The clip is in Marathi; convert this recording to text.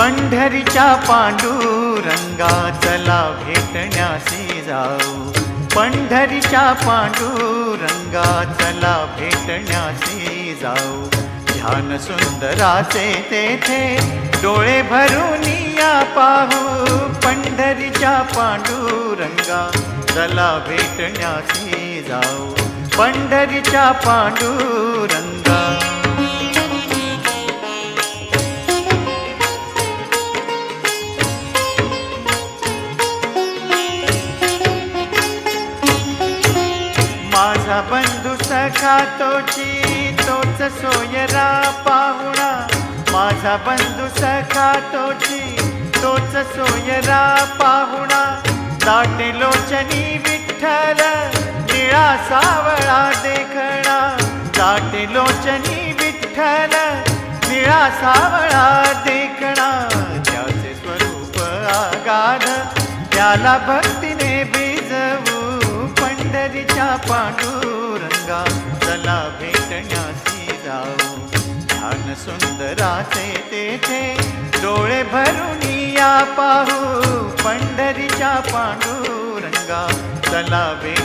पंढरीच्या पांडुरंगा चला भेटण्यासी जाऊ, पंढरीच्या पांडुरंगा चला भेटण्यासी जाऊ। ध्यान सुंदराचे तेथे डोळे भरून या पाहू, पंढरीच्या पांडुरंगा चला भेटण्यासी जाऊ, पंढरीच्या पांडुरंगा। माझा बंधू सखा तोच सोयरा पाहुणा, माझा बंधू सखा तोच सोयरा पाहुणा। दाटे लोचनी विठ्ठल निळा सावळा देखणा, दाटे लोचनी विठ्ठल निळा सावळा देखणा। त्याचे स्वरूप आगाध त्याला भक्तीने भिजवू, पंढरीच्या पांडुरंगा चला भेटण्यासी जाऊ। ध्यान सुंदराचे तेथे डोळे भरून या पाहू, पंढरीच्या पांडुरंगा चला भेट